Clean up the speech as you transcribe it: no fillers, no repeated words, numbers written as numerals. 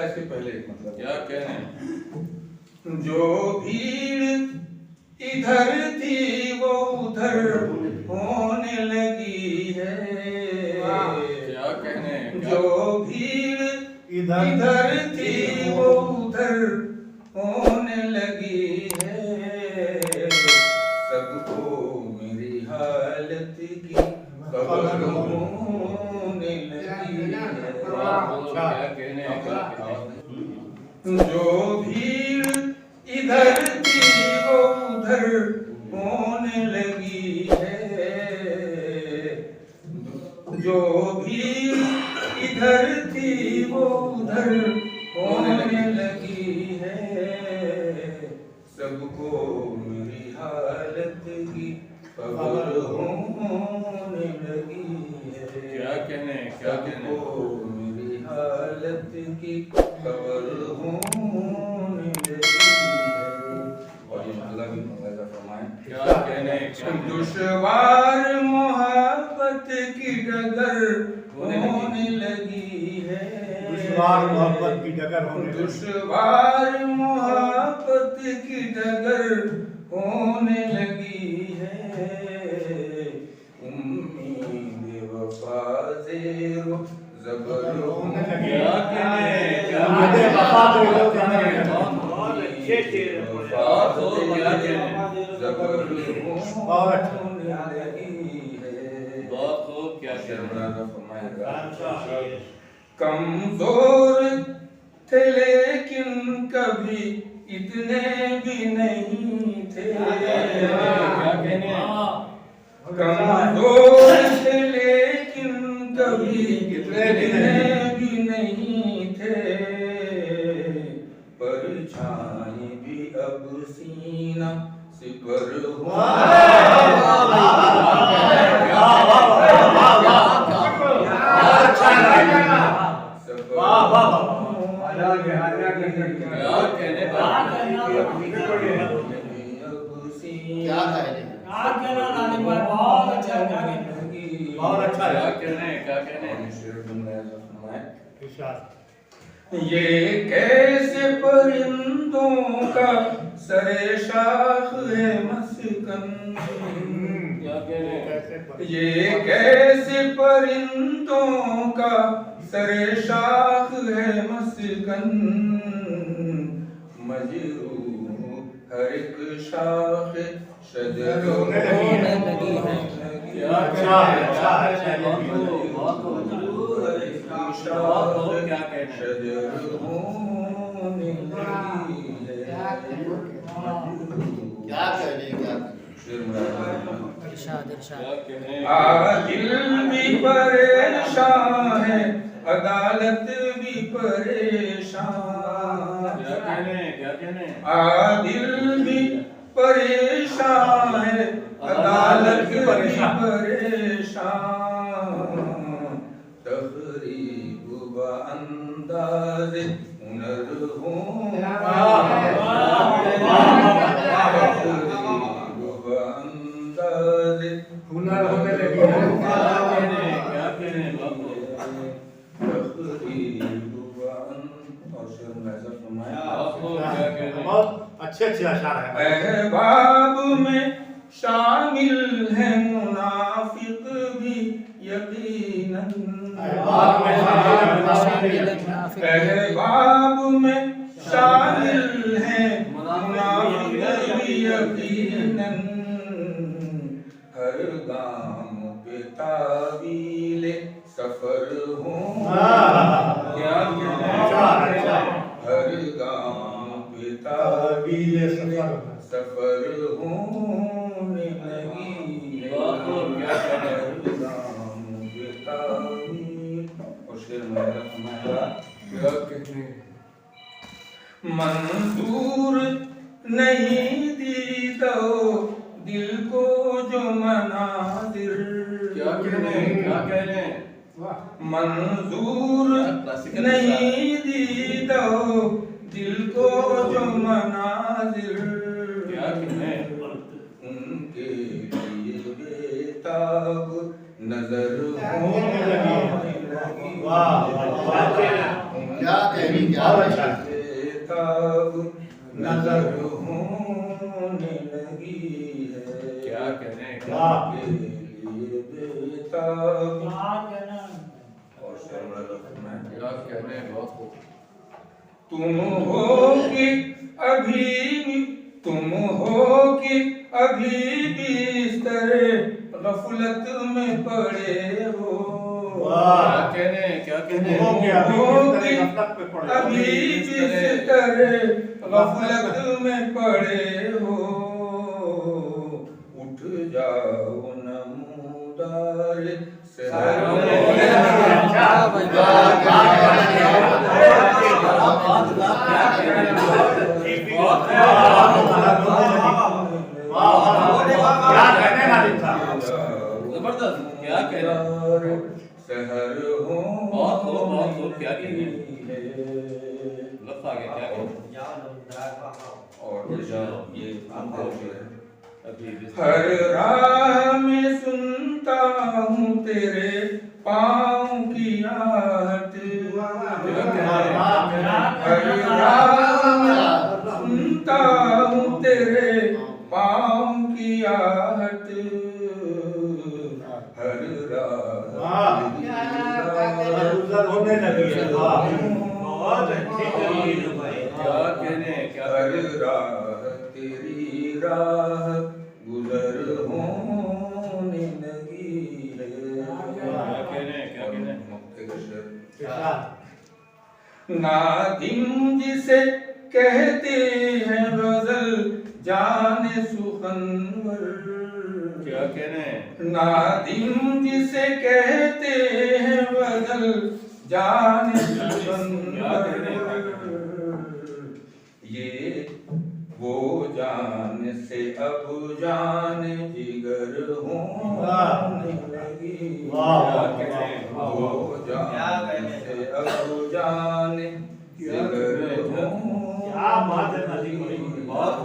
इसके पहले एक मतलब क्या कहने? जो भीड़ इधर थी वो उधर होने लगी है। क्या कहने? जो भीड़ इधर थी वो उधर होने लगी है। सबको मेरी हालत की खबर होने लगी है। क्या कहने? जो भीड़ इधर थी वो उधर होने लगी है। जो भीड़ इधर थी वो उधर होने लगी है। सबको मेरी हालत की खबर होने लगी है। क्या कहने? क्या कहने? सबको मेरी हालत की खबर होने लगी है। और ये मतलब भी मंगला फरमाए। क्या कहने? दुश्वार मोहब्बत की डगर होने लगी है। दुश्वार मोहब्बत की डगर होने लगी। दुश्वार मोहब्बत की डगर होने लगी है। उम्मीद वफा ज़ेरो ज़बर होने लगी है। क्या कहने? क्या मुझे वफा दे दो कहने लगे। बहुत अच्छे शेर हैं। बहुत हो क्या कहने? ज़बर बहुत होने लगी है। बहुत खूब। क्या कहने? कमजोर थे लेकिन कभी इतने भी नहीं थे। क्या कहने? कमजोर थे लेकिन कभी इतने भी नहीं थे। परछाई भी अब सीना सिपर क्या कहने? बहुत अच्छा है। क्या कहने? क्या कहने? ये कैसे परिंदों का सरे शाख है मस्कन। क्या कहने? ये कैसे परिंदों का सरे शाख है मस्कन। मजरूह हर एक शाख शजर होने लगी है। क्या अच्छा है? अच्छा है? बहुत खूब। बहुत खूब। बहुत खूब। क्या कहने? शजर होने लगी है। क्या कहने? क्या क्या कहने? दिल भी परेशान है अदालत भी परेशान। क्या कहने? क्या कहने? दिल भी परेशान है अदालत भी परेशान। तकरीब व अंदाज हुनर हो। हुनर होने लगी है। क्या कहने? क्या कहने? बाबू क्या कहने? बहुत अच्छे अच्छे अशार हैं। अहबाब में शामिल है मुनाफिक भी यकीनन। अहबाब में अहबाब में शामिल है मुनाफिक भी यकीनन। हर गाम पे तावीले सफर हो। क्या कहने? हर गाम पे तावीले सफर होने लगी है। बहुत खूब। क्या कहने? हर गाम पे तावील। और शेर मेरा हमारा क्या कहने? मंजूर नहीं दी तो दिल को जो मनाजिर। क्या कहने? क्या कहने? मंजूर नहीं दी तो दिल को जो मनाजिर। क्या कहने? उनके लिए बेताब नजर होने लगी। क्या कहने? लगी बहुत अच्छा है बेताब नजर होने लगी है। क्या कहने वाह के लिए बेताब। और शेर बड़ा लफ्ज़ में क्या कहने बहुत खूब तुम हो कि अभी बिस्तर गफलत में पड़े हो। वाह क्या कहने हो गया अभी इस तरह गफलत पे पड़े हो। अभी बिस्तर गफलत में पड़े हो। उठ जाओ नमूदार जबरदस्त क्या कहना शहर हो। बहुत खूब क्या कहने लफ्ज़ आ गया क्या कहने और ये अभी हर राह में सुनता हूँ तेरे पाँव की आहट। हर राह में सुनता हूँ तेरे पाँव की आहट। हर राह गुजर होने लगी है वाह बहुत अच्छी तरीन भाई क्या कहने क्या हर राह तेरी राह गुजर होने लगी है। क्या कहने नादिम जिसे कहते हैं गजल जाने सुखनवर। क्या कहने नादिम जिसे कहते हैं गजल जाने सुखनवर। ये वो जान से अब जान जिगर होने लगी। वो जान से अब जान जिगर होने क्या बात है नदी बड़ी बहुत